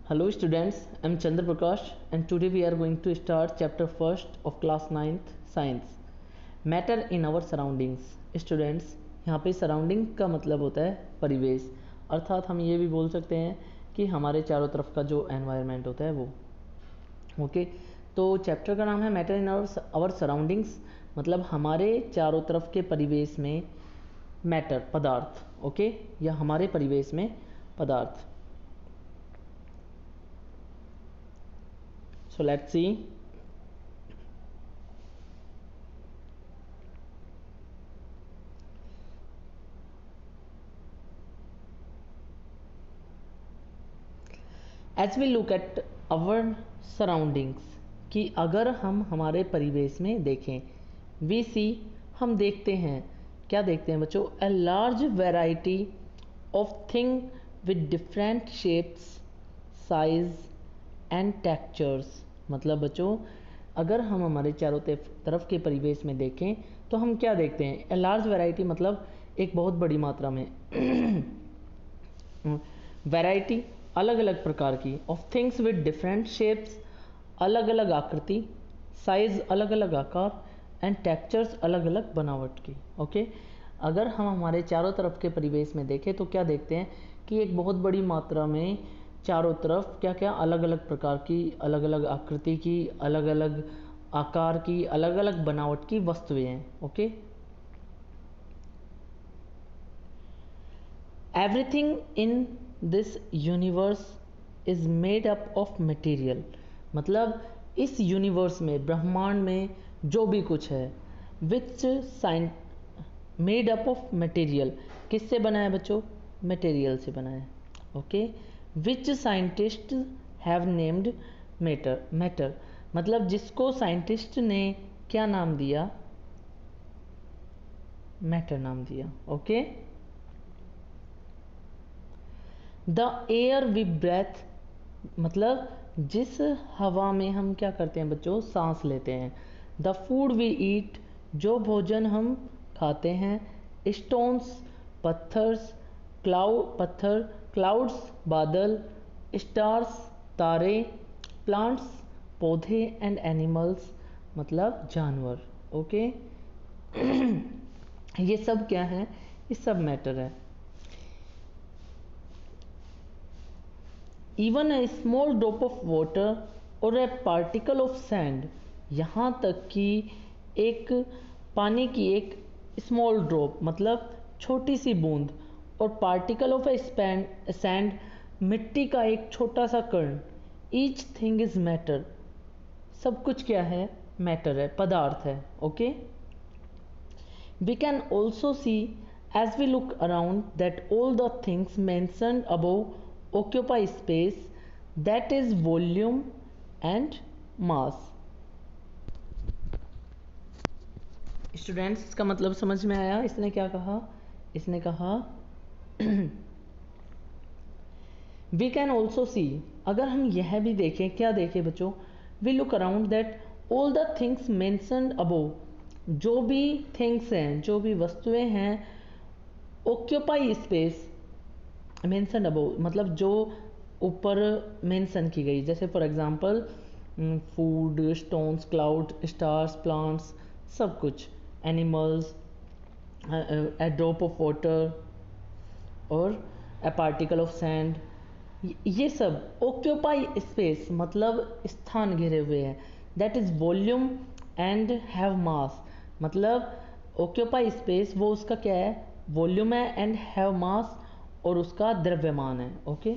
Hello students, I am Chandra Prakash and today we are going to start chapter 1st of class 9th science matter in our surroundings। Students, यहाँ पे surrounding का मतलब होता है परिवेश, अर्थात हम ये भी बोल सकते हैं कि हमारे चारों तरफ का जो एनवायरनमेंट होता है वो ओके। तो चैप्टर का नाम है मैटर इन आवर सराउंडिंग्स, मतलब हमारे चारों तरफ के परिवेश में मैटर पदार्थ, ओके, या हमारे परिवेश में पदार्थ। So let's see. As we look at our surroundings, कि अगर हम हमारे परिवेश में देखें, we see, हम देखते हैं, क्या देखते हैं बच्चों? A large variety of things with different shapes, size and textures। मतलब बच्चों, अगर हम हमारे चारों तरफ के परिवेश में देखें तो हम क्या देखते हैं? ए लार्ज वैरायटी मतलब एक बहुत बड़ी मात्रा में वैरायटी अलग अलग प्रकार की, of things with different shapes अलग अलग आकृति, साइज अलग अलग आकार एंड टेक्सचर्स अलग अलग बनावट की। ओके, अगर हम हमारे चारों तरफ के परिवेश में देखें तो क्या देखते हैं कि एक बहुत बड़ी मात्रा में चारों तरफ क्या क्या अलग अलग प्रकार की, अलग अलग आकृति की, अलग अलग आकार की, अलग अलग बनावट की वस्तुएं हैं। Okay, everything in this universe is made up of material. मतलब इस यूनिवर्स में, ब्रह्मांड में जो भी कुछ है, which sign made up of material, किससे बना है बच्चों? मटेरियल से बना है। Okay, which scientist have named matter, मतलब जिसको साइंटिस्ट ने क्या नाम दिया? मैटर नाम दिया। Okay, the air we breathe, मतलब जिस हवा में हम क्या करते हैं बच्चों? सांस लेते हैं। द फूड वी ईट, जो भोजन हम खाते हैं। स्टोन्स, पत्थर, क्लाउड्स, बादल। स्टार्स, तारे। प्लांट्स, पौधे एंड एनिमल्स, मतलब जानवर। ओके ये सब क्या है? ये सब मैटर है। Even a small drop of water और ए पार्टिकल ऑफ सैंड, यहाँ तक कि एक पानी की एक स्मॉल ड्रॉप मतलब छोटी सी बूंद, और पार्टिकल ऑफ ए सैंड मिट्टी का एक छोटा सा कण, ईच थिंग इज मैटर, सब कुछ क्या है? मैटर है, पदार्थ है। Okay, we can also see as we look around that all the things mentioned above occupy space, that is volume and mass। Students, इसका मतलब समझ में आया? इसने क्या कहा? इसने कहा we can also see, अगर हम यह भी देखें, क्या देखें बच्चों? we look around that all the things mentioned above, जो भी थिंग्स हैं, जो भी वस्तुएं हैं, ऑक्यूपाई स्पेस मेंशन अबव, मतलब जो ऊपर मेंशन की गई, जैसे for example food, stones, cloud, stars, plants, सब कुछ, animals, A drop of water और ए पार्टिकल ऑफ सैंड, ये सब ऑक्यूपाई स्पेस मतलब स्थान घेरे हुए हैं। That is volume and have मास, मतलब ऑक्यूपाई स्पेस वो उसका क्या है? वॉल्यूम है, एंड हैव मास और उसका द्रव्यमान है। ओके,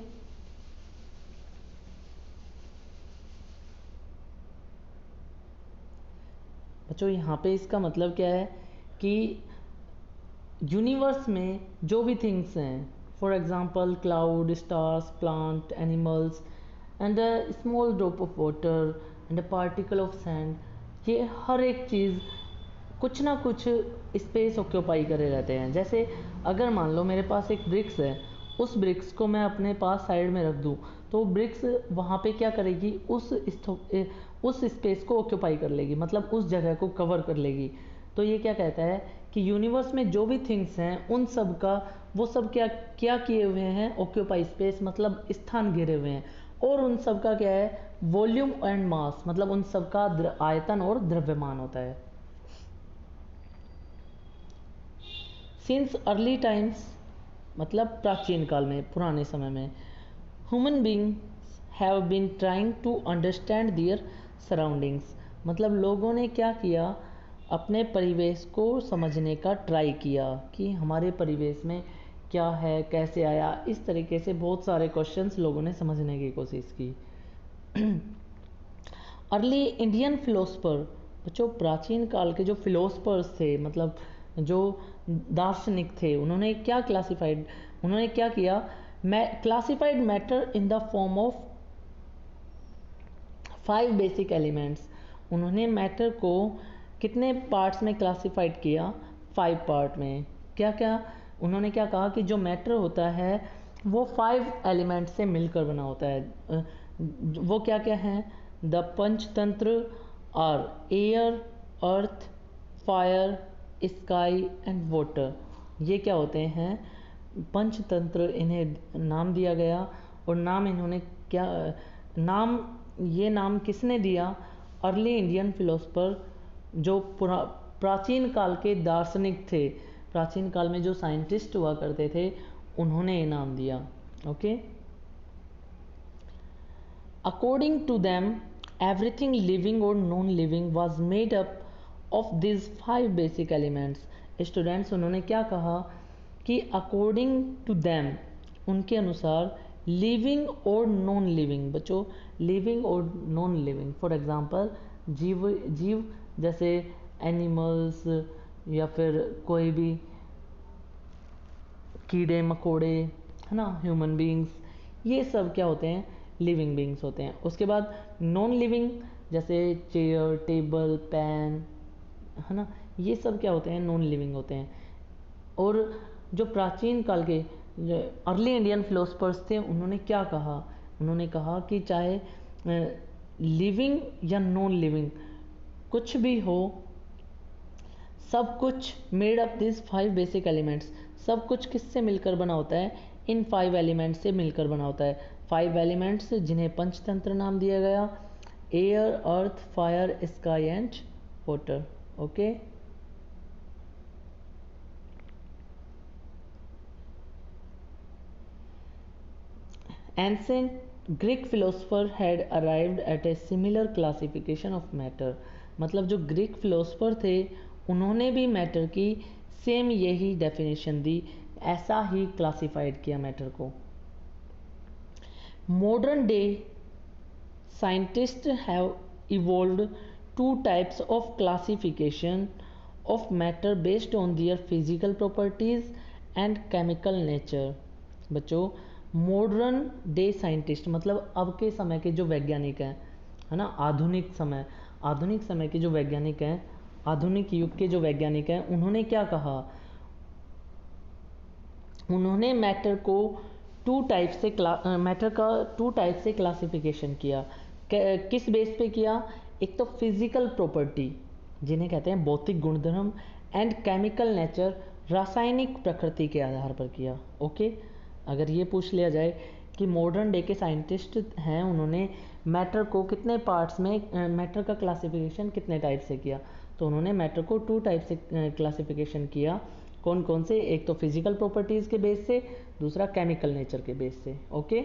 बच्चों यहाँ पे इसका मतलब क्या है कि यूनिवर्स में जो भी थिंग्स हैं, for example cloud, stars, plant, animals and a small drop of water and a particle of sand, ये हर एक चीज़ कुछ ना कुछ स्पेस ऑक्यूपाई करे रहते हैं। जैसे अगर मान लो मेरे पास एक ब्रिक्स है, उस ब्रिक्स को मैं अपने पास साइड में रख दूँ तो ब्रिक्स वहाँ पे क्या करेगी? उस स्पेस को ऑक्यूपाई कर लेगी, मतलब उस जगह को कवर कर लेगी। तो ये क्या कहता है कि यूनिवर्स में जो भी थिंग्स हैं उन सब का, वो सब क्या क्या किए हुए हैं? ऑक्यूपाई स्पेस मतलब स्थान घेरे हुए हैं। और उन सब का क्या है, वॉल्यूम एंड मास, मतलब उन सब का आयतन और द्रव्यमान होता है। सिंस अर्ली टाइम्स, मतलब प्राचीन काल में, पुराने समय में, human beings have been trying to understand their surroundings, मतलब लोगों ने क्या किया, अपने परिवेश को समझने का ट्राई किया कि हमारे परिवेश में क्या है, कैसे आया, इस तरीके से बहुत सारे क्वेश्चंस लोगों ने समझने की कोशिश की। अर्ली इंडियन फिलोसफर, बच्चों प्राचीन काल के जो फिलोसफर्स थे, मतलब जो दार्शनिक थे, उन्होंने क्या क्लासिफाइड, उन्होंने क्या किया, classified matter in the form of 5 basic elements. उन्होंने मैटर को कितने पार्ट्स में क्लासिफाइड किया, 5 पार्ट में। क्या क्या उन्होंने क्या कहा कि जो मैटर होता है वो 5 एलिमेंट से मिलकर बना होता है। वो क्या क्या हैं, the Panchatantra are air, earth, fire, sky and water. ये क्या होते हैं, पंचतंत्र, इन्हें नाम दिया गया। और नाम इन्होंने क्या, नाम, ये नाम किसने दिया, अर्ली इंडियन फिलोसफर, जो प्राचीन काल के दार्शनिक थे, प्राचीन काल में जो साइंटिस्ट हुआ करते थे, उन्होंने ये नाम दिया। Okay, according to them everything living और non living was made up of this 5 basic elements. Students, उन्होंने क्या कहा कि अकॉर्डिंग टू देम, उनके अनुसार, लिविंग और नॉन लिविंग, बच्चों लिविंग और नॉन लिविंग, फॉर एग्जांपल जीव, जीव जैसे एनिमल्स या फिर कोई भी कीड़े मकोड़े, है ना, ह्यूमन बींग्स, ये सब क्या होते हैं, लिविंग बींग्स होते हैं। उसके बाद नॉन लिविंग जैसे चेयर, टेबल, पेन, है ना, ये सब क्या होते हैं, नॉन लिविंग होते हैं। और जो प्राचीन काल के अर्ली इंडियन फिलोसफर्स थे, उन्होंने क्या कहा, उन्होंने कहा कि चाहे लिविंग या नॉन लिविंग कुछ भी हो, सब कुछ made up this 5 basic elements, सब कुछ किससे मिलकर बना होता है, इन 5 एलिमेंट्स से मिलकर बना होता है। 5 एलिमेंट्स जिन्हें पंचतंत्र नाम दिया गया, air, earth, fire, sky and water. Okay, ancient Greek philosopher had arrived at a similar classification of matter, मतलब जो ग्रीक फिलोसफर थे, उन्होंने भी मैटर की सेम यही डेफिनेशन दी, ऐसा ही क्लासिफाइड किया मैटर को। Modern day scientist have evolved 2 types of classification of matter based on their physical properties and chemical nature. बच्चों मॉडर्न डे साइंटिस्ट मतलब अब के समय के जो वैज्ञानिक हैं, है ना, आधुनिक समय के जो वैज्ञानिक हैं, आधुनिक युग के जो वैज्ञानिक हैं, उन्होंने क्या कहा, उन्होंने मैटर को 2 टाइप से मैटर का 2 टाइप से क्लासिफिकेशन किया। किस बेस पे किया, एक तो फिजिकल प्रॉपर्टी जिन्हें कहते हैं भौतिक गुणधर्म, एंड केमिकल नेचर, रासायनिक प्रकृति के आधार पर किया। ओके, अगर ये पूछ लिया जाए कि मॉडर्न डे के साइंटिस्ट हैं, उन्होंने मैटर को कितने पार्ट्स में, मैटर का क्लासिफिकेशन कितने टाइप से किया, तो उन्होंने मैटर को 2 टाइप से क्लासिफिकेशन किया। कौन कौन से, एक तो फिजिकल प्रॉपर्टीज़ के बेस से, दूसरा केमिकल नेचर के बेस से। Okay,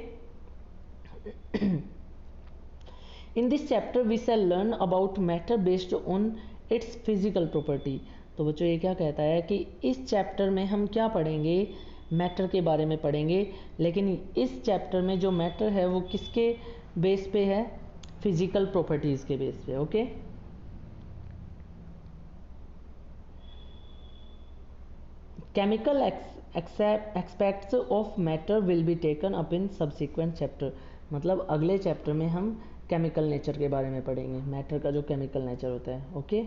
in this chapter we shall learn about matter based on its physical property. तो बच्चों ये क्या कहता है कि इस चैप्टर में हम क्या पढ़ेंगे, मैटर के बारे में पढ़ेंगे, लेकिन इस चैप्टर में जो मैटर है वो किसके बेस पे है, फिजिकल प्रॉपर्टीज़ के बेस पे। Okay, chemical aspects of matter will be taken up in subsequent chapter, मतलब अगले चैप्टर में हम केमिकल नेचर के बारे में पढ़ेंगे, मैटर का जो केमिकल नेचर होता है। Okay,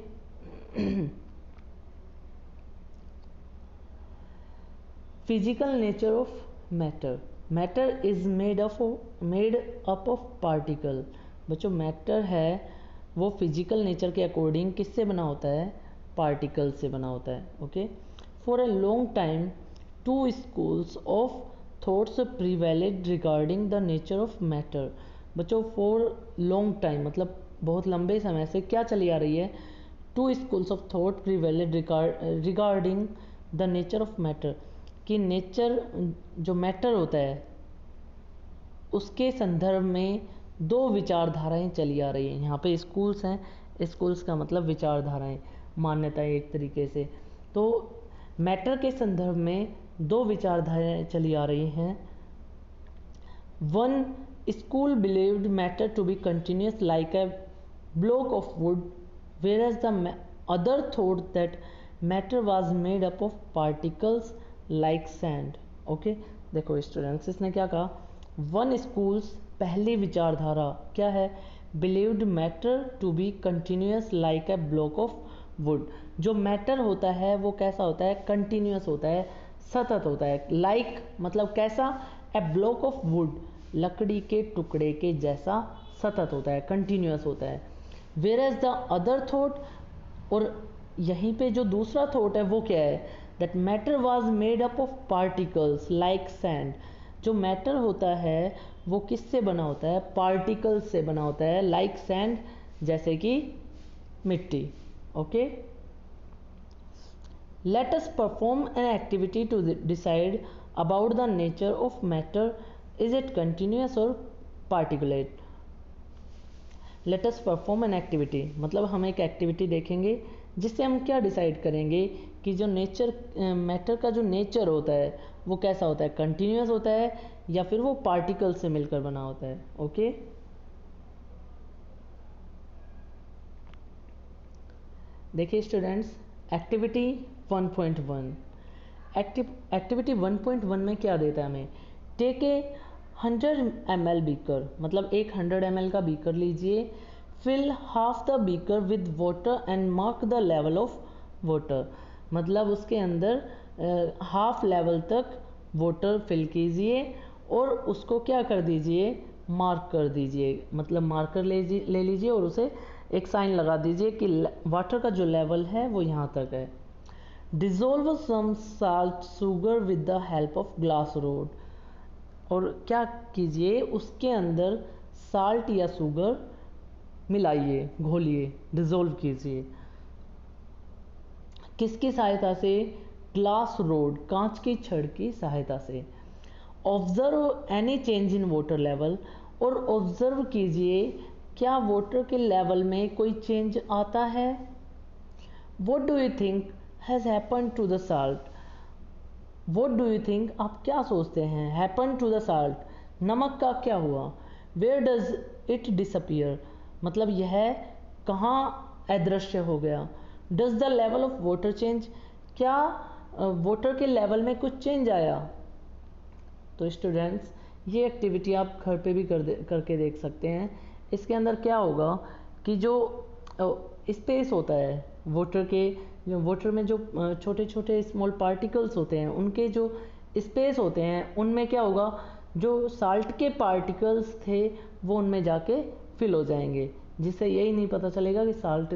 physical nature of matter, matter is made up of particle. बच्चों मैटर है वो फिजिकल नेचर के अकॉर्डिंग किससे बना होता है, पार्टिकल से बना होता है। Okay, for a long time 2 schools of thoughts prevailed regarding the nature of matter। बच्चों फॉर लॉन्ग टाइम मतलब बहुत लंबे समय से क्या चली आ रही है, two schools of thought prevailed regarding the nature of matter, कि नेचर जो मैटर होता है उसके संदर्भ में दो विचारधाराएं चली आ रही हैं। यहाँ पे स्कूल्स हैं, स्कूल्स का मतलब विचारधाराएं, मान्यताएं एक तरीके से। तो मैटर के संदर्भ में दो विचारधाराएं चली आ रही हैं। One school believed matter to be continuous like a block of wood, whereas the other thought that matter was made up of particles like sand. Okay देखो स्टूडेंट्स, इसने क्या कहा, वन स्कूल्स पहली विचारधारा क्या है, believed matter to be continuous like a block of wood. जो matter होता है वो कैसा होता है, कंटिन्यूस होता है, सतत होता है। लाइक मतलब कैसा, ए ब्लॉक ऑफ वुड, लकड़ी के टुकड़े के जैसा सतत होता है, कंटिन्यूस होता है। Whereas the other thought, और यहीं पे जो दूसरा थॉट है वो क्या है, that matter was made up of particles like sand। जो मैटर होता है वो किससे बना होता है, पार्टिकल्स से बना होता है, like sand जैसे कि मिट्टी। Okay, let us perform an activity to decide about the nature of matter, is it continuous or particulate। Let us perform an activity मतलब हम एक एक्टिविटी देखेंगे जिससे हम क्या डिसाइड करेंगे कि जो नेचर मैटर का जो नेचर होता है वो कैसा होता है, कंटिन्यूस होता है या फिर वो पार्टिकल से मिलकर बना होता है। ओके, देखिए स्टूडेंट्स, एक्टिविटी 1.1, एक्टिविटी 1.1 में क्या देता है हमें, टेक ए 100 ml बीकर, मतलब एक 100 ml का बीकर लीजिए, fill half the beaker with water and mark the level of water, मतलब उसके अंदर हाफ लेवल तक वाटर फिल कीजिए और उसको क्या कर दीजिए, मार्क कर दीजिए, मतलब मार्कर ले लीजिए और उसे एक साइन लगा दीजिए कि वाटर का जो लेवल है वो यहाँ तक है। Dissolve some salt sugar with the help of glass rod, और क्या कीजिए उसके अंदर साल्ट या शुगर मिलाइए, घोलिए, डिज़ोल्व कीजिए, किसकी सहायता से, ग्लास रोड, कांच की छड़ की सहायता से। Observe any change in water level, और ऑब्जर्व कीजिए क्या वाटर के लेवल में कोई चेंज आता है। What do you think has happen to the salt, what do you think आप क्या सोचते हैं, हैपन टू द साल्ट, नमक का क्या हुआ। वेयर डज इट डिसअपियर, मतलब यह कहाँ अदृश्य हो गया। Does the level of water change, क्या वाटर के लेवल में कुछ चेंज आया। तो स्टूडेंट्स ये एक्टिविटी आप घर पे भी करके देख सकते हैं। इसके अंदर क्या होगा कि जो स्पेस होता है वाटर के, जो वाटर में जो छोटे छोटे स्मॉल पार्टिकल्स होते हैं उनके जो स्पेस होते हैं उनमें क्या होगा, जो साल्ट के पार्टिकल्स थे वो उनमें जाके फिल हो जाएंगे, जिससे यही नहीं पता चलेगा कि साल्ट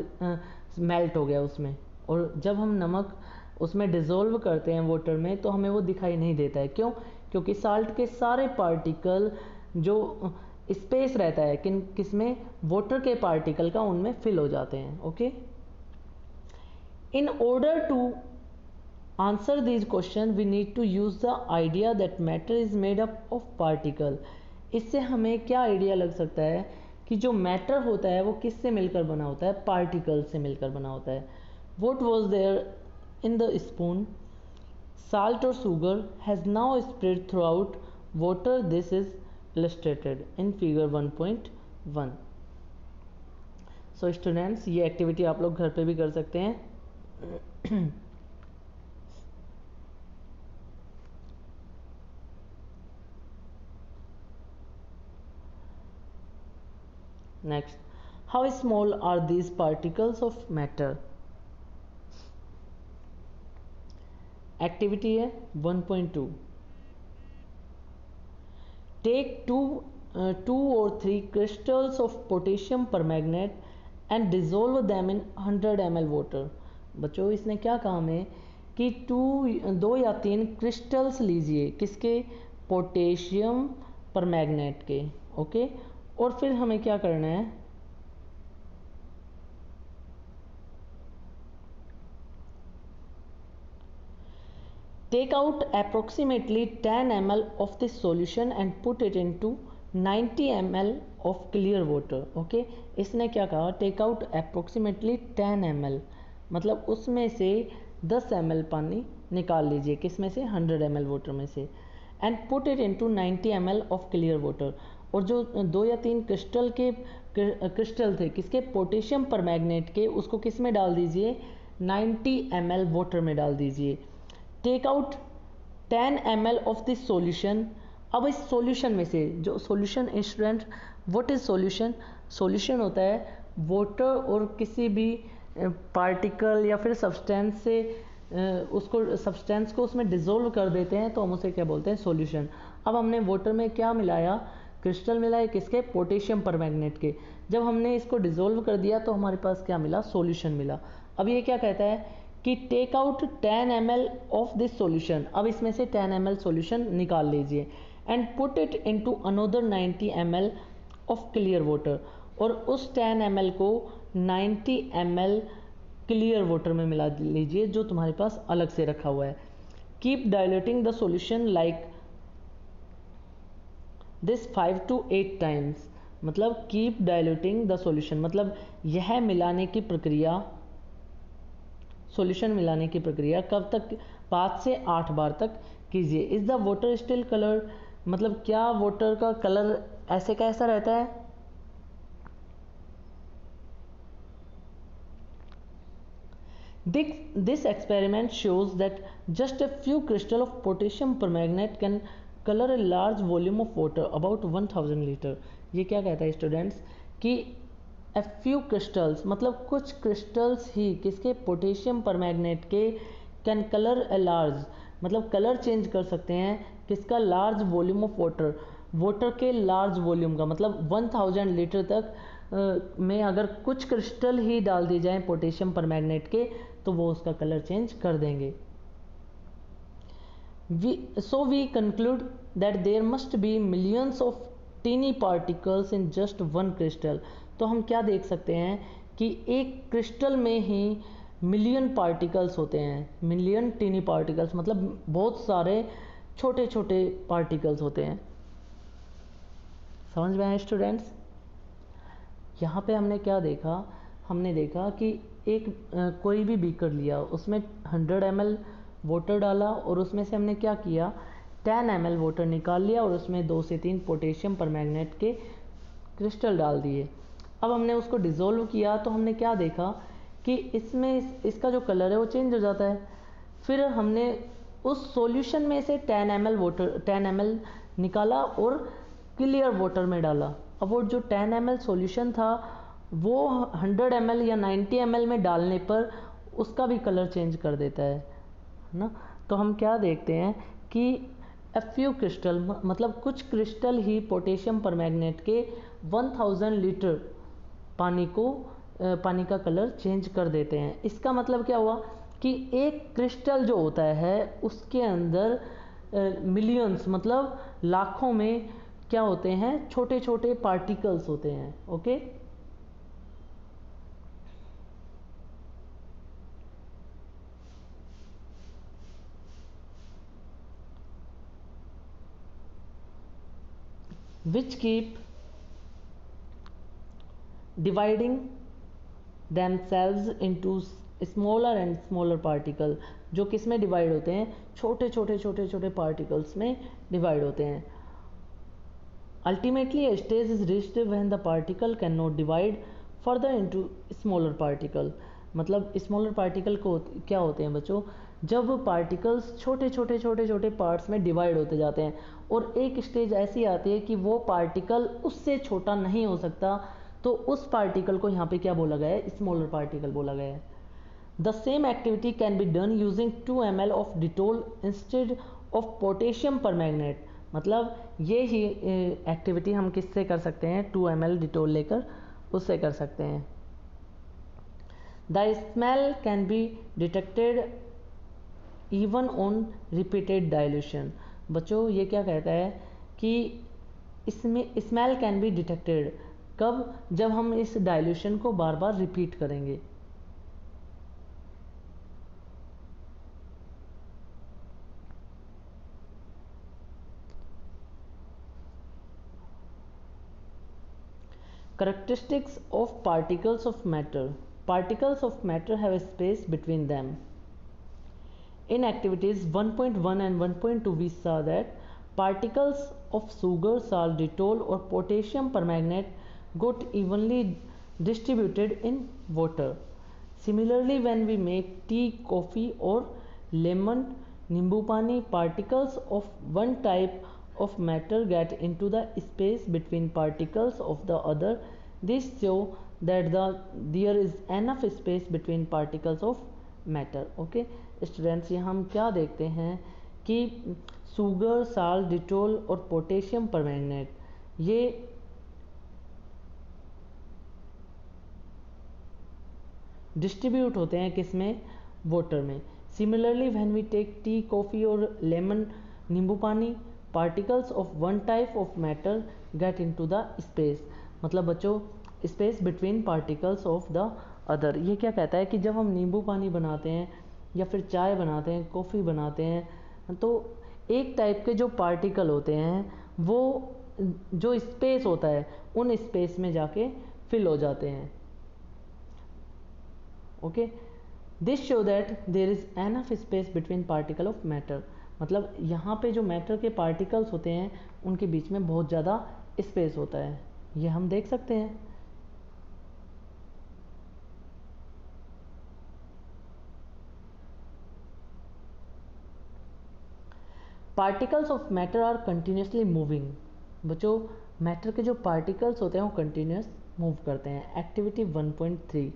मेल्ट हो गया उसमें। और जब हम नमक उसमें डिज़ोल्व करते हैं वाटर में तो हमें वो दिखाई नहीं देता है, क्यों, क्योंकि साल्ट के सारे पार्टिकल जो स्पेस रहता है किसमें, वाटर के पार्टिकल का, उनमें फिल हो जाते हैं। Okay, in order to answer these questions we need to use the idea that matter is made up of particle। इससे हमें क्या आइडिया लग सकता है कि जो मैटर होता है वो किससे मिलकर बना होता है, पार्टिकल से मिलकर बना होता है। what was there in the spoon, salt or sugar has now spread throughout water, this is illustrated in figure 1.1। so students ये एक्टिविटी आप लोग घर पे भी कर सकते हैं। Next, how small are these particles of matter? Activity है 1.2, take two or three crystals of potassium permanganate and dissolve them in 100 ml water। बच्चों इसने क्या कहा हमें कि दो या तीन क्रिस्टल्स लीजिए, किसके, पोटेशियम परमैंगनेट के। ओके, और फिर हमें क्या करना है, take out approximately 10 ml of this solution and put it into 90 ml of clear water. Okay इसने क्या कहा, टेक आउट अप्रोक्सीमेटली 10 ml, मतलब उसमें से 10 ml पानी निकाल लीजिए, किस में से, 100 ml वाटर में से, and put it into 90 ml of clear water. और जो 2 या 3 क्रिस्टल थे किसके, पोटेशियम परमैग्नेट के, उसको किस में डाल दीजिए, 90 ml वाटर में डाल दीजिए। Take out 10 ml of this solution. अब इस सॉल्यूशन में से, जो solution student, what is solution, solution होता है वाटर और किसी भी पार्टिकल या फिर सब्सटेंस से उसको सब्सटेंस को उसमें डिज़ोल्व कर देते हैं, तो हम उसे क्या बोलते हैं, सॉल्यूशन। अब हमने वाटर में क्या मिलाया, क्रिस्टल मिलाए, किसके, पोटेशियम परमैग्नेट के। जब हमने इसको डिज़ोल्व कर दिया तो हमारे पास क्या मिला, सॉल्यूशन मिला। अब ये क्या कहता है कि take out 10 ml of this solution. अब इसमें से 10 ml सॉल्यूशन निकाल लीजिए and put it into another 90 ml of clear water. और उस 10 ml को 90 ml क्लियर वाटर में मिला लीजिए जो तुम्हारे पास अलग से रखा हुआ है। Keep diluting the solution like this 5 to 8 times. मतलब कीप डायल्यूटिंग द सॉल्यूशन, मतलब यह मिलाने की प्रक्रिया, सॉल्यूशन मिलाने की प्रक्रिया कब तक, 5 से 8 बार तक कीजिए। Is the water still colour, मतलब क्या वाटर का कलर ऐसे कैसा रहता है, This experiment shows that just a few crystals of potassium permanganate can color a large volume of water, about 1000 litre. ये क्या कहता है स्टूडेंट्स कि a few crystals, मतलब कुछ क्रिस्टल्स ही किसके, पोटेशियम परमैग्नेट के, कैन कलर a large, मतलब कलर चेंज कर सकते हैं किसका, large volume of water, water के लार्ज वॉल्यूम का, मतलब 1000 लीटर तक में अगर कुछ क्रिस्टल ही डाल दिए जाएं पोटेशियम परमैग्नेट के तो वो उसका कलर चेंज कर देंगे। So we conclude that there must be millions of teeny particles in just one crystal। तो हम क्या देख सकते हैं कि एक क्रिस्टल में ही मिलियन पार्टिकल्स होते हैं, मिलियन टीनी पार्टिकल्स, मतलब बहुत सारे छोटे छोटे पार्टिकल्स होते हैं। समझ में आया स्टूडेंट्स? यहाँ पे हमने क्या देखा, हमने देखा कि एक कोई भी बीकर लिया, उसमें 100 ml वाटर डाला और उसमें से हमने क्या किया, 10 ml वाटर निकाल लिया और उसमें 2 से 3 पोटेशियम परमैग्नेट के क्रिस्टल डाल दिए। अब हमने उसको डिज़ोल्व किया तो हमने क्या देखा कि इसमें इसका जो कलर है वो चेंज हो जाता है। फिर हमने उस सॉल्यूशन में से 10 ml निकाला और क्लियर वाटर में डाला। अब वो जो 10 ml सॉल्यूशन था वो 100 ml या 90 ml में डालने पर उसका भी कलर चेंज कर देता है ना। तो हम क्या देखते हैं कि a few क्रिस्टल, मतलब कुछ क्रिस्टल ही पोटेशियम परमैग्नेट के 1000 लीटर पानी का कलर चेंज कर देते हैं। इसका मतलब क्या हुआ कि एक क्रिस्टल जो होता है उसके अंदर मिलियंस, मतलब लाखों में क्या होते हैं, छोटे छोटे पार्टिकल्स होते हैं। Okay, which keep dividing themselves into smaller and smaller particle, जो किस में डिवाइड होते हैं, छोटे छोटे पार्टिकल्स में डिवाइड होते हैं। Ultimately a stage is reached when the particle cannot divide further into smaller particle। मतलब स्मॉलर पार्टिकल को क्या होते हैं बच्चों, जब पार्टिकल्स छोटे पार्ट्स में डिवाइड होते जाते हैं और एक स्टेज ऐसी आती है कि वो पार्टिकल उससे छोटा नहीं हो सकता, तो उस पार्टिकल को यहाँ पे क्या बोला गया है, स्मॉलर पार्टिकल बोला गया है। The same activity can be done using 2 ml of Dettol instead of potassium परमैग्नेट। मतलब ये ही एक्टिविटी हम किससे कर सकते हैं, 2 ml डिटोल लेकर उससे कर सकते हैं। The smell can be detected even on repeated dilution. बच्चों ये क्या कहता है कि इसमें स्मेल कैन बी डिटेक्टेड, कब? जब हम इस डाइल्यूशन को बार बार रिपीट करेंगे। Characteristics of particles of matter. Particles of matter have a space between them. In activities 1.1 and 1.2 we saw that particles of sugar, xylitol or potassium permanganate got evenly distributed in water. Similarly, when we make tea, coffee or lemon, nimbu pani, particles of one type of matter get into the space between particles of the other. This show that there is enough space between particles of matter. Okay students, यहाँ हम क्या देखते हैं कि sugar, salt, Dettol और potassium permanganate ये distribute होते हैं किसमें? वाटर में। Similarly when we take tea, coffee और लेमन, नींबू पानी, particles of one type of matter get into the space. मतलब बच्चों, space between particles of the other. ये क्या कहता है कि जब हम नींबू पानी बनाते हैं या फिर चाय बनाते हैं, कॉफ़ी बनाते हैं, तो एक टाइप के जो पार्टिकल होते हैं वो जो स्पेस होता है उन स्पेस में जाके फिल हो जाते हैं। Okay, this show that there is enough space between particle of matter. मतलब यहाँ पे जो मैटर के पार्टिकल्स होते हैं उनके बीच में बहुत ज़्यादा स्पेस होता है, ये हम देख सकते हैं। Particles of matter are continuously moving. बच्चों, मैटर के जो पार्टिकल्स होते हैं वो कंटिन्यूस मूव करते हैं। एक्टिविटी 1.3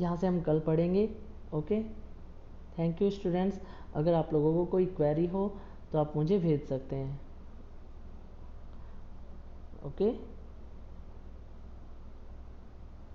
यहाँ से हम कल पढ़ेंगे। Okay, thank you students. अगर आप लोगों को कोई क्वेरी हो तो आप मुझे भेज सकते हैं। ओके।